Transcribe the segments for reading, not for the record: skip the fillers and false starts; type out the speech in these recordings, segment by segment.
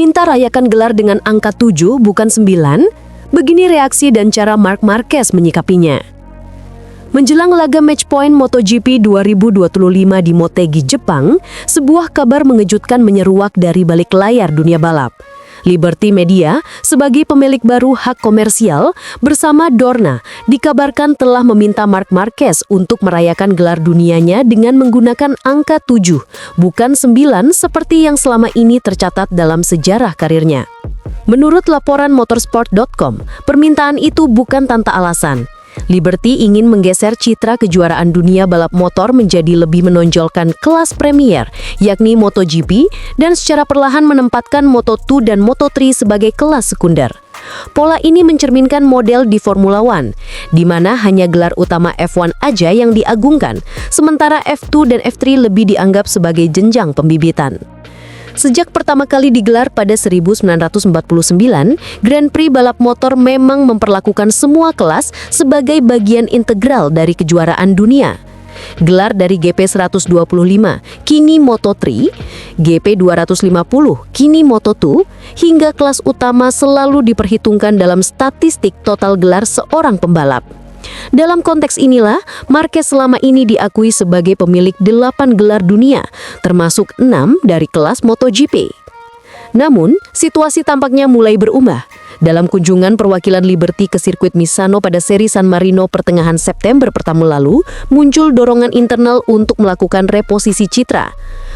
Meminta rayakan gelar dengan angka 7 bukan 9? Begini reaksi dan cara Marc Marquez menyikapinya. Menjelang laga match point MotoGP 2025 di Motegi, Jepang, sebuah kabar mengejutkan menyeruak dari balik layar dunia balap. Liberty Media, sebagai pemilik baru hak komersial, bersama Dorna, dikabarkan telah meminta Marc Marquez untuk merayakan gelar dunianya dengan menggunakan angka 7, bukan 9 seperti yang selama ini tercatat dalam sejarah karirnya. Menurut laporan motorsport.com, permintaan itu bukan tanpa alasan. Liberty ingin menggeser citra kejuaraan dunia balap motor menjadi lebih menonjolkan kelas premier, yakni MotoGP, dan secara perlahan menempatkan Moto2 dan Moto3 sebagai kelas sekunder. Pola ini mencerminkan model di Formula One, di mana hanya gelar utama F1 aja yang diagungkan, sementara F2 dan F3 lebih dianggap sebagai jenjang pembibitan. Sejak pertama kali digelar pada 1949, Grand Prix balap motor memang memperlakukan semua kelas sebagai bagian integral dari kejuaraan dunia. Gelar dari GP 125, kini Moto3, GP 250, kini Moto2, hingga kelas utama selalu diperhitungkan dalam statistik total gelar seorang pembalap. Dalam konteks inilah, Marquez selama ini diakui sebagai pemilik 8 gelar dunia, termasuk 6 dari kelas MotoGP. Namun, situasi tampaknya mulai berubah. Dalam kunjungan perwakilan Liberty ke sirkuit Misano pada seri San Marino pertengahan September pertama lalu, muncul dorongan internal untuk melakukan reposisi citra.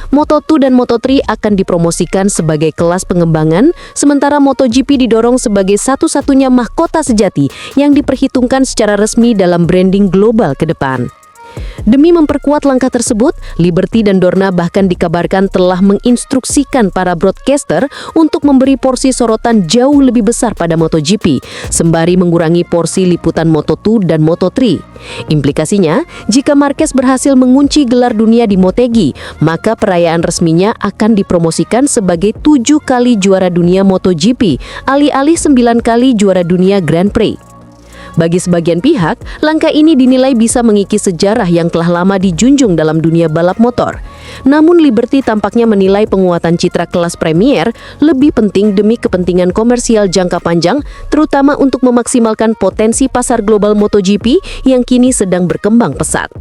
Moto2 dan Moto3 akan dipromosikan sebagai kelas pengembangan, sementara MotoGP didorong sebagai satu-satunya mahkota sejati yang diperhitungkan secara resmi dalam branding global ke depan. Demi memperkuat langkah tersebut, Liberty dan Dorna bahkan dikabarkan telah menginstruksikan para broadcaster untuk memberi porsi sorotan jauh lebih besar pada MotoGP, sembari mengurangi porsi liputan Moto2 dan Moto3. Implikasinya, jika Marquez berhasil mengunci gelar dunia di Motegi, maka perayaan resminya akan dipromosikan sebagai 7 kali juara dunia MotoGP, alih-alih 9 kali juara dunia Grand Prix. Bagi sebagian pihak, langkah ini dinilai bisa mengikis sejarah yang telah lama dijunjung dalam dunia balap motor. Namun Liberty tampaknya menilai penguatan citra kelas premier lebih penting demi kepentingan komersial jangka panjang, terutama untuk memaksimalkan potensi pasar global MotoGP yang kini sedang berkembang pesat.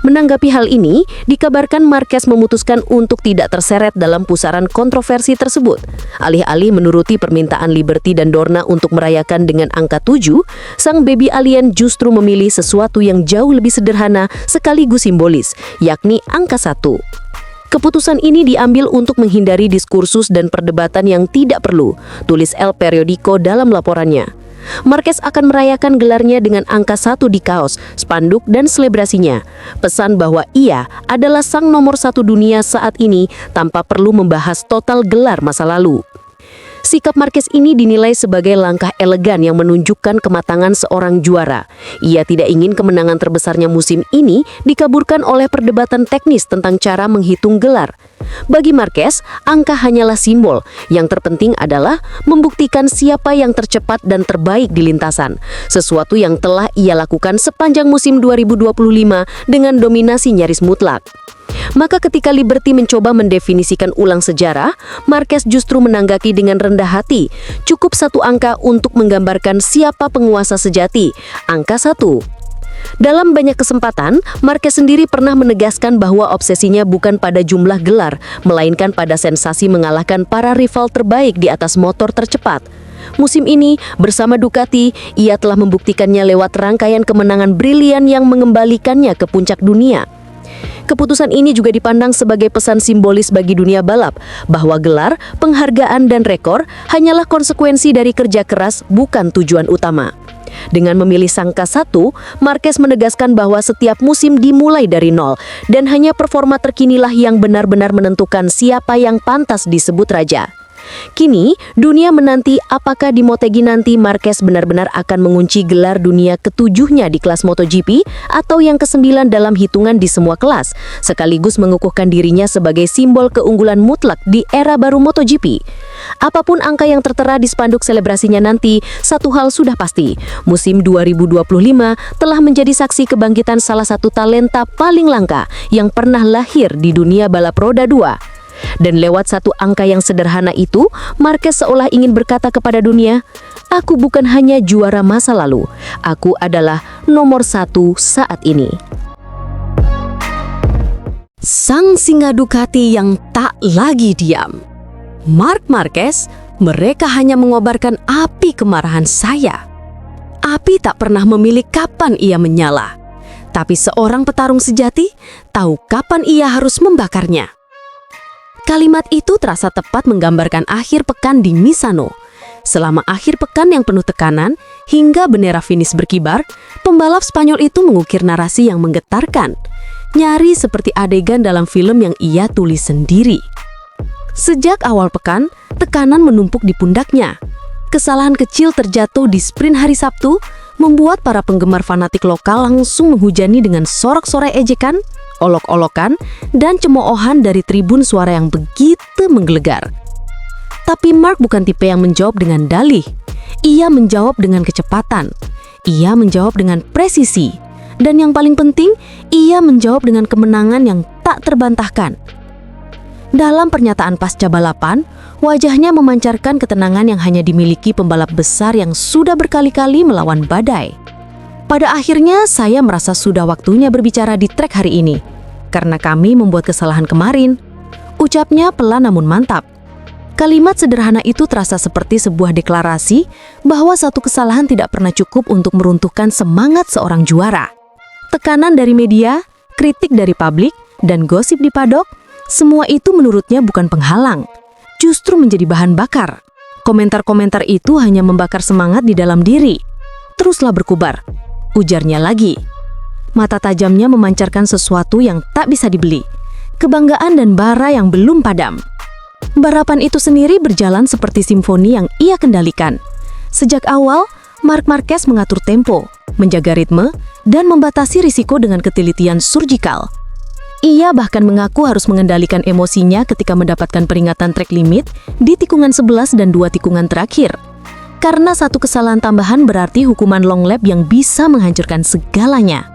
Menanggapi hal ini, dikabarkan Marquez memutuskan untuk tidak terseret dalam pusaran kontroversi tersebut. Alih-alih menuruti permintaan Liberty dan Dorna untuk merayakan dengan angka 7, sang baby alien justru memilih sesuatu yang jauh lebih sederhana sekaligus simbolis, yakni angka 1. Keputusan ini diambil untuk menghindari diskursus dan perdebatan yang tidak perlu, tulis El Periodico dalam laporannya. Marquez akan merayakan gelarnya dengan angka 1 di kaos, spanduk, dan selebrasinya. Pesan bahwa ia adalah sang nomor 1 dunia saat ini tanpa perlu membahas total gelar masa lalu. Sikap Marquez ini dinilai sebagai langkah elegan yang menunjukkan kematangan seorang juara. Ia tidak ingin kemenangan terbesarnya musim ini dikaburkan oleh perdebatan teknis tentang cara menghitung gelar. Bagi Marquez, angka hanyalah simbol. Yang terpenting adalah membuktikan siapa yang tercepat dan terbaik di lintasan. Sesuatu yang telah ia lakukan sepanjang musim 2025 dengan dominasi nyaris mutlak. Maka ketika Liberty mencoba mendefinisikan ulang sejarah, Marquez justru menanggapi dengan rendah hati. Cukup 1 angka untuk menggambarkan siapa penguasa sejati, angka 1. Dalam banyak kesempatan, Marquez sendiri pernah menegaskan bahwa obsesinya bukan pada jumlah gelar, melainkan pada sensasi mengalahkan para rival terbaik di atas motor tercepat. Musim ini, bersama Ducati, ia telah membuktikannya lewat rangkaian kemenangan brilian yang mengembalikannya ke puncak dunia. Keputusan ini juga dipandang sebagai pesan simbolis bagi dunia balap, bahwa gelar, penghargaan, dan rekor hanyalah konsekuensi dari kerja keras, bukan tujuan utama. Dengan memilih angka 1, Marquez menegaskan bahwa setiap musim dimulai dari nol, dan hanya performa terkinilah yang benar-benar menentukan siapa yang pantas disebut raja. Kini, dunia menanti apakah di Motegi nanti Marquez benar-benar akan mengunci gelar dunia ke-7-nya di kelas MotoGP atau yang ke-9 dalam hitungan di semua kelas, sekaligus mengukuhkan dirinya sebagai simbol keunggulan mutlak di era baru MotoGP. Apapun angka yang tertera di spanduk selebrasinya nanti, satu hal sudah pasti, musim 2025 telah menjadi saksi kebangkitan salah satu talenta paling langka yang pernah lahir di dunia balap roda 2. Dan lewat satu angka yang sederhana itu, Marquez seolah ingin berkata kepada dunia, "Aku bukan hanya juara masa lalu, aku adalah nomor 1 saat ini." Sang singa Ducati yang tak lagi diam. Marc Marquez, mereka hanya mengobarkan api kemarahan saya. Api tak pernah memilih kapan ia menyala. Tapi seorang petarung sejati tahu kapan ia harus membakarnya. Kalimat itu terasa tepat menggambarkan akhir pekan di Misano. Selama akhir pekan yang penuh tekanan, hingga bendera finish berkibar, pembalap Spanyol itu mengukir narasi yang menggetarkan. Nyaris seperti adegan dalam film yang ia tulis sendiri. Sejak awal pekan, tekanan menumpuk di pundaknya. Kesalahan kecil terjatuh di sprint hari Sabtu, membuat para penggemar fanatik lokal langsung menghujani dengan sorak-sorai ejekan, olok-olokan, dan cemoohan dari tribun suara yang begitu menggelegar. Tapi Marc bukan tipe yang menjawab dengan dalih. Ia menjawab dengan kecepatan. Ia menjawab dengan presisi. Dan yang paling penting, ia menjawab dengan kemenangan yang tak terbantahkan. Dalam pernyataan pasca balapan, wajahnya memancarkan ketenangan yang hanya dimiliki pembalap besar yang sudah berkali-kali melawan badai. Pada akhirnya, saya merasa sudah waktunya berbicara di trek hari ini. Karena kami membuat kesalahan kemarin. Ucapnya pelan namun mantap. Kalimat sederhana itu terasa seperti sebuah deklarasi bahwa satu kesalahan tidak pernah cukup untuk meruntuhkan semangat seorang juara. Tekanan dari media, kritik dari publik, dan gosip di padok, semua itu menurutnya bukan penghalang, justru menjadi bahan bakar. Komentar-komentar itu hanya membakar semangat di dalam diri. "Teruslah berkubar," ujarnya lagi. Mata tajamnya memancarkan sesuatu yang tak bisa dibeli, kebanggaan dan bara yang belum padam. Balapan itu sendiri berjalan seperti simfoni yang ia kendalikan. Sejak awal, Marc Marquez mengatur tempo, menjaga ritme, dan membatasi risiko dengan ketelitian surgikal. Ia bahkan mengaku harus mengendalikan emosinya ketika mendapatkan peringatan track limit di tikungan 11 dan 2 tikungan terakhir. Karena satu kesalahan tambahan berarti hukuman long lap yang bisa menghancurkan segalanya.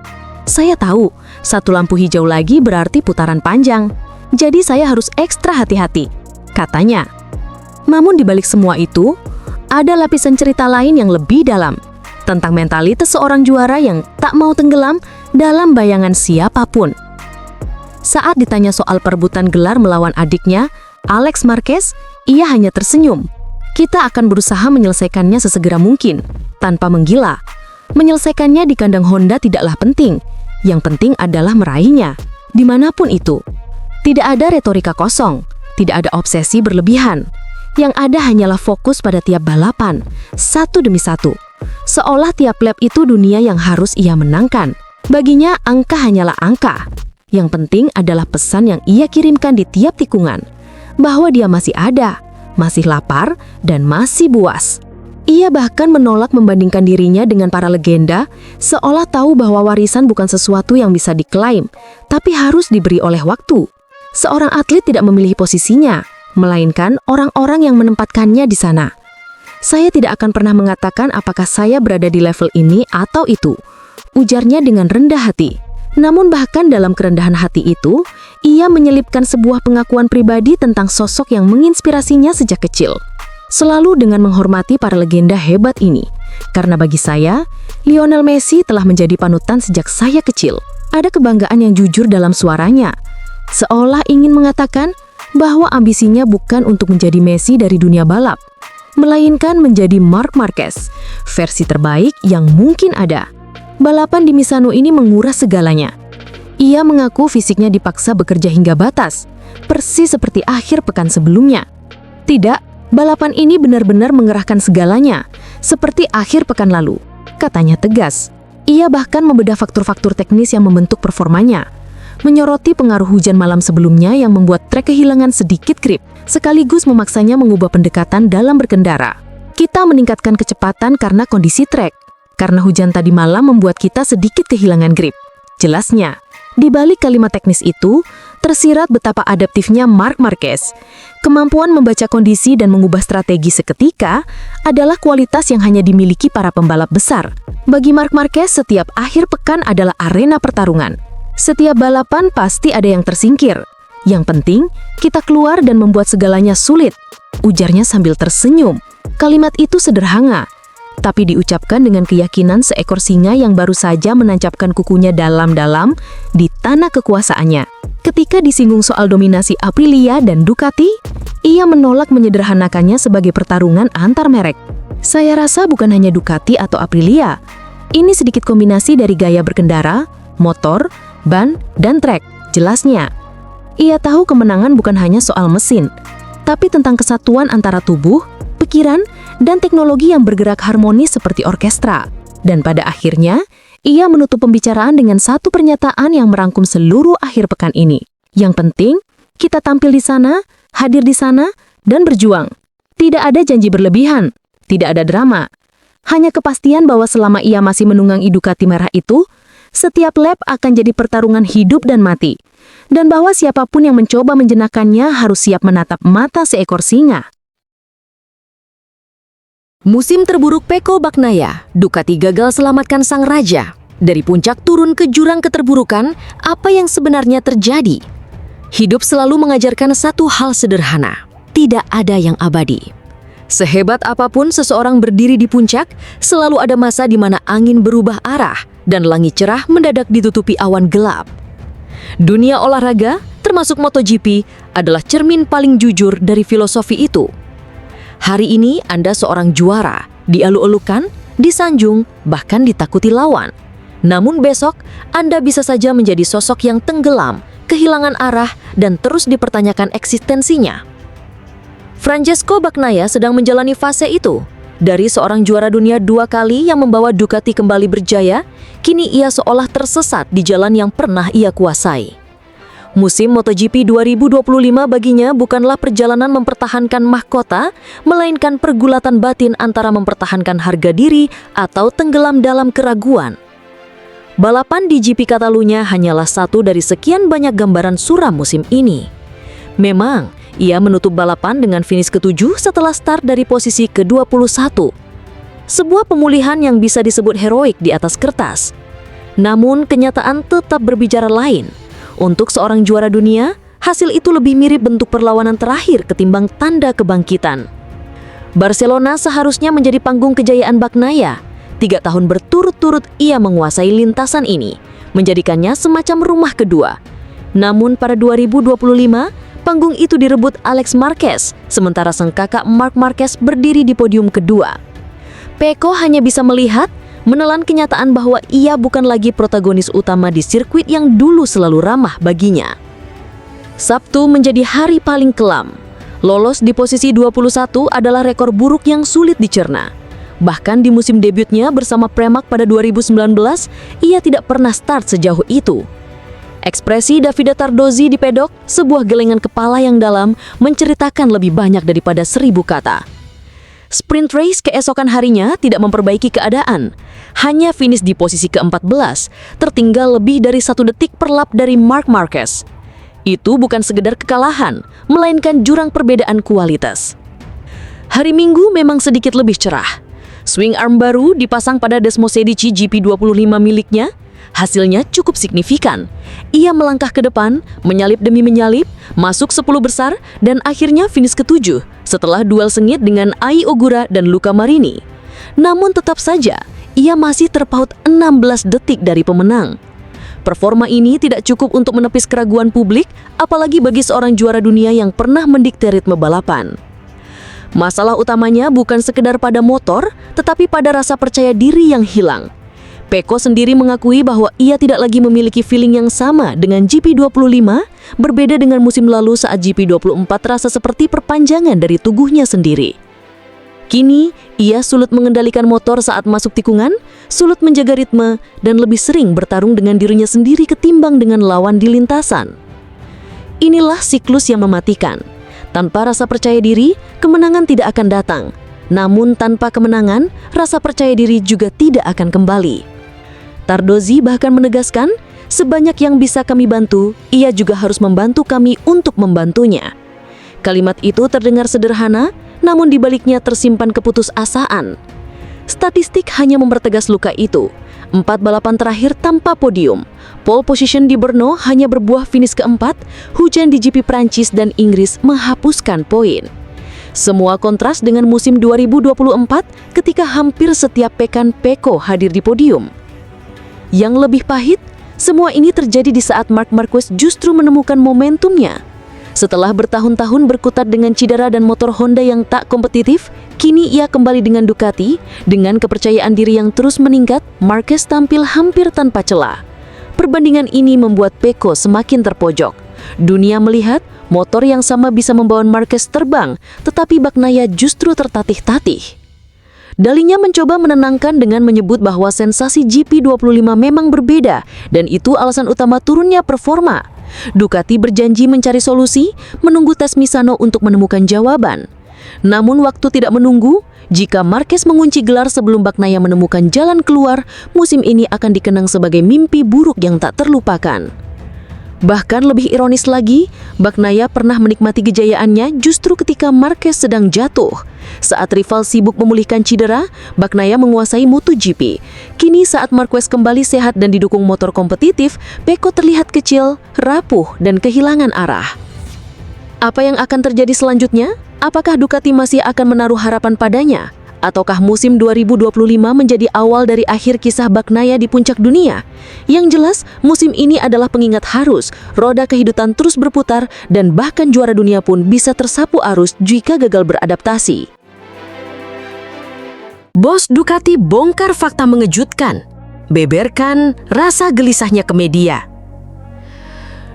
Saya tahu, satu lampu hijau lagi berarti putaran panjang. Jadi saya harus ekstra hati-hati, katanya. Namun di balik semua itu, ada lapisan cerita lain yang lebih dalam, tentang mentalitas seorang juara yang tak mau tenggelam dalam bayangan siapapun. Saat ditanya soal perebutan gelar melawan adiknya, Alex Marquez, ia hanya tersenyum. "Kita akan berusaha menyelesaikannya sesegera mungkin, tanpa menggila. Menyelesaikannya di kandang Honda tidaklah penting. Yang penting adalah meraihnya, dimanapun itu. Tidak ada retorika kosong, tidak ada obsesi berlebihan. Yang ada hanyalah fokus pada tiap balapan, satu demi satu. Seolah tiap lap itu dunia yang harus ia menangkan. Baginya angka hanyalah angka. Yang penting adalah pesan yang ia kirimkan di tiap tikungan, bahwa dia masih ada, masih lapar, dan masih buas. Ia bahkan menolak membandingkan dirinya dengan para legenda, seolah tahu bahwa warisan bukan sesuatu yang bisa diklaim, tapi harus diberi oleh waktu. Seorang atlet tidak memilih posisinya, melainkan orang-orang yang menempatkannya di sana. Saya tidak akan pernah mengatakan apakah saya berada di level ini atau itu, ujarnya dengan rendah hati. Namun bahkan dalam kerendahan hati itu, ia menyelipkan sebuah pengakuan pribadi tentang sosok yang menginspirasinya sejak kecil. Selalu dengan menghormati para legenda hebat ini. Karena bagi saya, Lionel Messi telah menjadi panutan sejak saya kecil. Ada kebanggaan yang jujur dalam suaranya. Seolah ingin mengatakan bahwa ambisinya bukan untuk menjadi Messi dari dunia balap, melainkan menjadi Marc Marquez, versi terbaik yang mungkin ada. Balapan di Misano ini menguras segalanya. Ia mengaku fisiknya dipaksa bekerja hingga batas, persis seperti akhir pekan sebelumnya. Tidak, balapan ini benar-benar mengerahkan segalanya, seperti akhir pekan lalu, katanya tegas. Ia bahkan membedah faktor-faktor teknis yang membentuk performanya, menyoroti pengaruh hujan malam sebelumnya yang membuat trek kehilangan sedikit grip, sekaligus memaksanya mengubah pendekatan dalam berkendara. Kita meningkatkan kecepatan karena kondisi trek, karena hujan tadi malam membuat kita sedikit kehilangan grip. Jelasnya, di balik kalimat teknis itu, tersirat betapa adaptifnya Marc Marquez. Kemampuan membaca kondisi dan mengubah strategi seketika adalah kualitas yang hanya dimiliki para pembalap besar. Bagi Marc Marquez, setiap akhir pekan adalah arena pertarungan. Setiap balapan pasti ada yang tersingkir, Yang penting, kita keluar dan membuat segalanya sulit, ujarnya sambil tersenyum. Kalimat itu sederhana, tapi diucapkan dengan keyakinan seekor singa yang baru saja menancapkan kukunya dalam-dalam di tanah kekuasaannya. Ketika disinggung soal dominasi Aprilia dan Ducati, ia menolak menyederhanakannya sebagai pertarungan antar merek. Saya rasa bukan hanya Ducati atau Aprilia. Ini sedikit kombinasi dari gaya berkendara, motor, ban, dan trek, jelasnya. Ia tahu kemenangan bukan hanya soal mesin, tapi tentang kesatuan antara tubuh, pikiran, dan teknologi yang bergerak harmonis seperti orkestra. Dan pada akhirnya, ia menutup pembicaraan dengan satu pernyataan yang merangkum seluruh akhir pekan ini. Yang penting, kita tampil di sana, hadir di sana, dan berjuang. Tidak ada janji berlebihan, tidak ada drama. Hanya kepastian bahwa selama ia masih menunggangi Ducati merah itu, setiap lap akan jadi pertarungan hidup dan mati. Dan bahwa siapapun yang mencoba menjenakannya harus siap menatap mata seekor singa. Musim terburuk Pecco Bagnaia, Ducati gagal selamatkan sang raja. Dari puncak turun ke jurang keterburukan, apa yang sebenarnya terjadi? Hidup selalu mengajarkan satu hal sederhana, tidak ada yang abadi. Sehebat apapun seseorang berdiri di puncak, selalu ada masa di mana angin berubah arah dan langit cerah mendadak ditutupi awan gelap. Dunia olahraga, termasuk MotoGP, adalah cermin paling jujur dari filosofi itu. Hari ini Anda seorang juara, dialu-alukan, disanjung, bahkan ditakuti lawan. Namun besok, Anda bisa saja menjadi sosok yang tenggelam, kehilangan arah, dan terus dipertanyakan eksistensinya. Francesco Bagnaia sedang menjalani fase itu. Dari seorang juara dunia 2 kali yang membawa Ducati kembali berjaya, kini ia seolah tersesat di jalan yang pernah ia kuasai. Musim MotoGP 2025 baginya bukanlah perjalanan mempertahankan mahkota, melainkan pergulatan batin antara mempertahankan harga diri atau tenggelam dalam keraguan. Balapan di GP Catalunya hanyalah satu dari sekian banyak gambaran suram musim ini. Memang, ia menutup balapan dengan finish ke-7 setelah start dari posisi ke-21. Sebuah pemulihan yang bisa disebut heroik di atas kertas. Namun, kenyataan tetap berbicara lain. Untuk seorang juara dunia, hasil itu lebih mirip bentuk perlawanan terakhir ketimbang tanda kebangkitan. Barcelona seharusnya menjadi panggung kejayaan Bagnaia. 3 tahun berturut-turut ia menguasai lintasan ini, menjadikannya semacam rumah kedua. Namun pada 2025, panggung itu direbut Alex Marquez, sementara sang kakak Marc Marquez berdiri di podium kedua. Pecco hanya bisa melihat, menelan kenyataan bahwa ia bukan lagi protagonis utama di sirkuit yang dulu selalu ramah baginya. Sabtu menjadi hari paling kelam. Lolos di posisi 21 adalah rekor buruk yang sulit dicerna. Bahkan di musim debutnya bersama Pramac pada 2019, ia tidak pernah start sejauh itu. Ekspresi Davide Tardozzi di pedok, sebuah gelengan kepala yang dalam, menceritakan lebih banyak daripada 1000 kata. Sprint race keesokan harinya tidak memperbaiki keadaan. Hanya finish di posisi ke-14, tertinggal lebih dari 1 detik per lap dari Marc Marquez. Itu bukan sekedar kekalahan, melainkan jurang perbedaan kualitas. Hari Minggu memang sedikit lebih cerah. Swing arm baru dipasang pada Desmosedici GP25 miliknya. Hasilnya cukup signifikan. Ia melangkah ke depan, menyalip demi menyalip, masuk 10 besar, dan akhirnya finish ke-7 setelah duel sengit dengan Ai Ogura dan Luca Marini. Namun tetap saja, ia masih terpaut 16 detik dari pemenang. Performa ini tidak cukup untuk menepis keraguan publik, apalagi bagi seorang juara dunia yang pernah mendikte ritme balapan. Masalah utamanya bukan sekedar pada motor, tetapi pada rasa percaya diri yang hilang. Pecco sendiri mengakui bahwa ia tidak lagi memiliki feeling yang sama dengan GP25, berbeda dengan musim lalu saat GP24 terasa seperti perpanjangan dari tubuhnya sendiri. Kini, ia sulit mengendalikan motor saat masuk tikungan, sulit menjaga ritme, dan lebih sering bertarung dengan dirinya sendiri ketimbang dengan lawan di lintasan. Inilah siklus yang mematikan. Tanpa rasa percaya diri, kemenangan tidak akan datang. Namun tanpa kemenangan, rasa percaya diri juga tidak akan kembali. Tardozzi bahkan menegaskan, sebanyak yang bisa kami bantu, ia juga harus membantu kami untuk membantunya. Kalimat itu terdengar sederhana, namun di baliknya tersimpan keputusasaan. Statistik hanya mempertegas luka itu. 4 balapan terakhir tanpa podium. Pole position di Brno hanya berbuah finish keempat, hujan di GP Prancis dan Inggris menghapuskan poin. Semua kontras dengan musim 2024 ketika hampir setiap pekan Pecco hadir di podium. Yang lebih pahit, semua ini terjadi di saat Marc Marquez justru menemukan momentumnya. Setelah bertahun-tahun berkutat dengan cedera dan motor Honda yang tak kompetitif, kini ia kembali dengan Ducati. Dengan kepercayaan diri yang terus meningkat, Marquez tampil hampir tanpa celah. Perbandingan ini membuat Pecco semakin terpojok. Dunia melihat motor yang sama bisa membawa Marquez terbang, tetapi Bagnaia justru tertatih-tatih. Dalinya mencoba menenangkan dengan menyebut bahwa sensasi GP25 memang berbeda, dan itu alasan utama turunnya performa. Ducati berjanji mencari solusi, menunggu tes Misano untuk menemukan jawaban. Namun waktu tidak menunggu, jika Marquez mengunci gelar sebelum Bagnaia menemukan jalan keluar, musim ini akan dikenang sebagai mimpi buruk yang tak terlupakan. Bahkan lebih ironis lagi, Bagnaia pernah menikmati kejayaannya justru ketika Marquez sedang jatuh. Saat rival sibuk memulihkan cedera, Bagnaia menguasai MotoGP. Kini saat Marquez kembali sehat dan didukung motor kompetitif, Pecco terlihat kecil, rapuh, dan kehilangan arah. Apa yang akan terjadi selanjutnya? Apakah Ducati masih akan menaruh harapan padanya? Ataukah musim 2025 menjadi awal dari akhir kisah Bagnaia di puncak dunia? Yang jelas, musim ini adalah pengingat harus, roda kehidupan terus berputar dan bahkan juara dunia pun bisa tersapu arus jika gagal beradaptasi. Bos Ducati bongkar fakta mengejutkan, beberkan rasa gelisahnya ke media.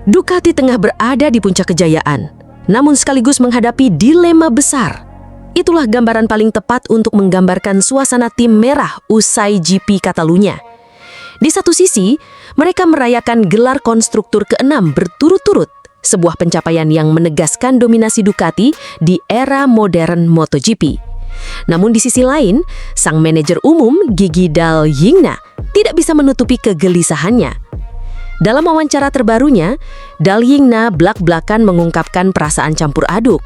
Ducati tengah berada di puncak kejayaan, namun sekaligus menghadapi dilema besar. Itulah gambaran paling tepat untuk menggambarkan suasana tim merah usai GP Catalunya. Di satu sisi, mereka merayakan gelar konstruktur ke-6 berturut-turut, sebuah pencapaian yang menegaskan dominasi Ducati di era modern MotoGP. Namun di sisi lain, sang manajer umum Gigi Dal-Yingna tidak bisa menutupi kegelisahannya. Dalam wawancara terbarunya, Dal-Yingna blak-blakan mengungkapkan perasaan campur aduk.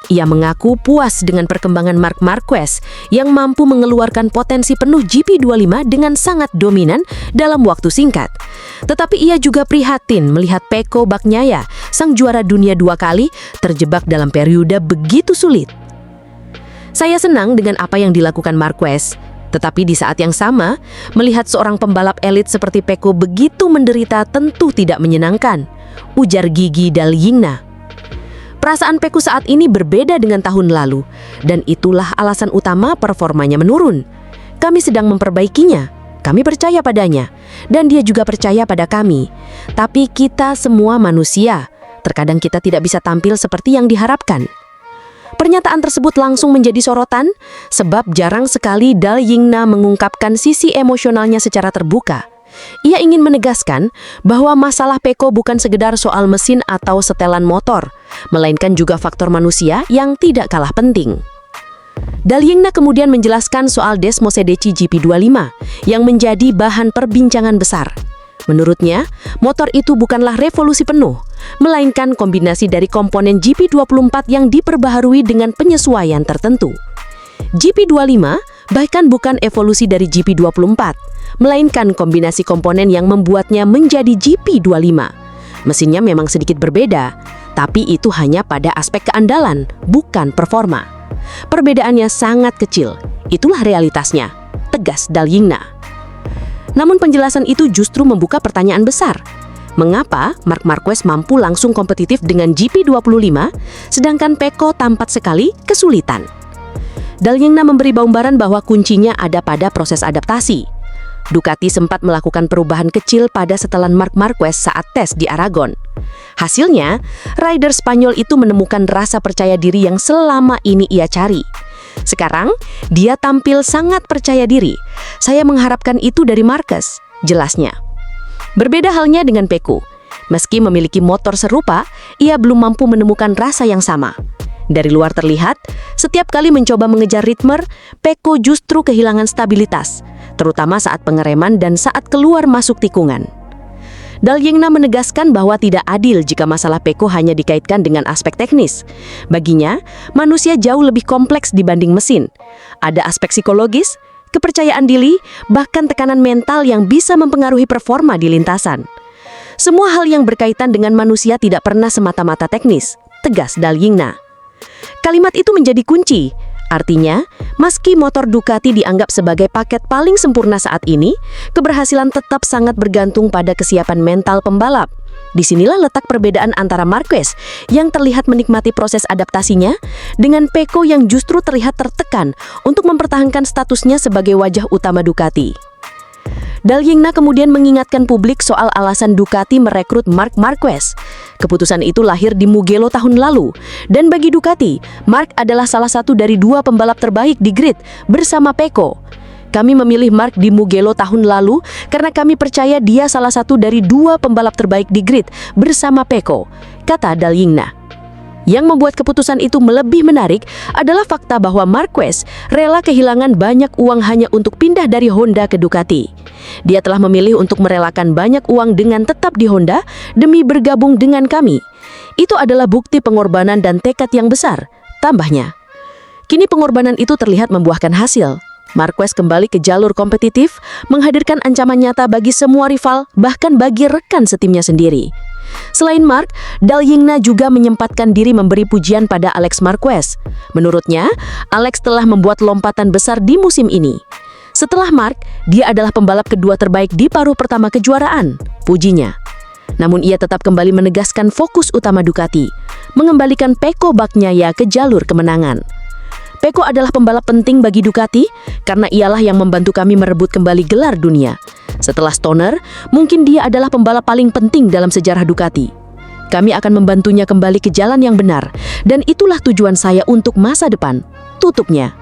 Ia mengaku puas dengan perkembangan Marc Marquez yang mampu mengeluarkan potensi penuh GP25 dengan sangat dominan dalam waktu singkat. Tetapi ia juga prihatin melihat Pecco Bagnaia, sang juara dunia 2 kali, terjebak dalam periode begitu sulit. Saya senang dengan apa yang dilakukan Marquez, tetapi di saat yang sama, melihat seorang pembalap elit seperti Pecco begitu menderita tentu tidak menyenangkan, ujar Gigi Dal-Yingna. Perasaan Pecco saat ini berbeda dengan tahun lalu, dan itulah alasan utama performanya menurun. Kami sedang memperbaikinya, kami percaya padanya, dan dia juga percaya pada kami. Tapi kita semua manusia, terkadang kita tidak bisa tampil seperti yang diharapkan. Pernyataan tersebut langsung menjadi sorotan, sebab jarang sekali Dal-Yingna mengungkapkan sisi emosionalnya secara terbuka. Ia ingin menegaskan bahwa masalah Pecco bukan sekedar soal mesin atau setelan motor, melainkan juga faktor manusia yang tidak kalah penting. Dal-Yingna kemudian menjelaskan soal Desmosedici GP25 yang menjadi bahan perbincangan besar. Menurutnya, motor itu bukanlah revolusi penuh, melainkan kombinasi dari komponen GP24 yang diperbaharui dengan penyesuaian tertentu. GP25 bahkan bukan evolusi dari GP24, melainkan kombinasi komponen yang membuatnya menjadi GP25. Mesinnya memang sedikit berbeda, tapi itu hanya pada aspek keandalan, bukan performa. Perbedaannya sangat kecil, itulah realitasnya, tegas Dal-Yingna. Namun penjelasan itu justru membuka pertanyaan besar. Mengapa Marc Marquez mampu langsung kompetitif dengan GP25, sedangkan Pecco tampak sekali kesulitan? Dal-Yingna memberi gambaran bahwa kuncinya ada pada proses adaptasi. Ducati sempat melakukan perubahan kecil pada setelan Marc Marquez saat tes di Aragon. Hasilnya, rider Spanyol itu menemukan rasa percaya diri yang selama ini ia cari. Sekarang, dia tampil sangat percaya diri. Saya mengharapkan itu dari Marquez, jelasnya. Berbeda halnya dengan Pecco. Meski memiliki motor serupa, ia belum mampu menemukan rasa yang sama. Dari luar terlihat, setiap kali mencoba mengejar ritme, Pecco justru kehilangan stabilitas, terutama saat pengereman dan saat keluar masuk tikungan. Dal-Yingna menegaskan bahwa tidak adil jika masalah Pecco hanya dikaitkan dengan aspek teknis. Baginya, manusia jauh lebih kompleks dibanding mesin. Ada aspek psikologis, kepercayaan diri, bahkan tekanan mental yang bisa mempengaruhi performa di lintasan. Semua hal yang berkaitan dengan manusia tidak pernah semata-mata teknis, tegas Dal Yingna. Kalimat itu menjadi kunci. Artinya, meski motor Ducati dianggap sebagai paket paling sempurna saat ini, keberhasilan tetap sangat bergantung pada kesiapan mental pembalap. Disinilah letak perbedaan antara Marquez yang terlihat menikmati proses adaptasinya dengan Pecco yang justru terlihat tertekan untuk mempertahankan statusnya sebagai wajah utama Ducati. Dal Yingna kemudian mengingatkan publik soal alasan Ducati merekrut Marc Marquez. Keputusan itu lahir di Mugello tahun lalu, dan bagi Ducati, Marc adalah salah satu dari 2 pembalap terbaik di grid bersama Pecco. Kami memilih Marc di Mugello tahun lalu karena kami percaya dia salah satu dari 2 pembalap terbaik di grid bersama Pecco, kata Dal Yingna. Yang membuat keputusan itu lebih menarik adalah fakta bahwa Marquez rela kehilangan banyak uang hanya untuk pindah dari Honda ke Ducati. Dia telah memilih untuk merelakan banyak uang dengan tetap di Honda demi bergabung dengan kami. Itu adalah bukti pengorbanan dan tekad yang besar, tambahnya. Kini pengorbanan itu terlihat membuahkan hasil. Marquez kembali ke jalur kompetitif, menghadirkan ancaman nyata bagi semua rival, bahkan bagi rekan setimnya sendiri. Selain Marc, Dal Yingna juga menyempatkan diri memberi pujian pada Alex Marquez. Menurutnya, Alex telah membuat lompatan besar di musim ini. Setelah Marc, dia adalah pembalap kedua terbaik di paruh pertama kejuaraan, pujinya. Namun ia tetap kembali menegaskan fokus utama Ducati, mengembalikan Pecco Bagnaia ke jalur kemenangan. Pecco adalah pembalap penting bagi Ducati karena ialah yang membantu kami merebut kembali gelar dunia. Setelah Stoner, mungkin dia adalah pembalap paling penting dalam sejarah Ducati. Kami akan membantunya kembali ke jalan yang benar, dan itulah tujuan saya untuk masa depan, tutupnya.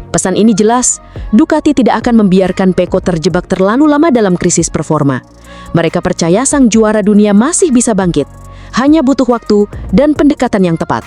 Pesan ini jelas, Ducati tidak akan membiarkan Pecco terjebak terlalu lama dalam krisis performa. Mereka percaya sang juara dunia masih bisa bangkit, hanya butuh waktu dan pendekatan yang tepat.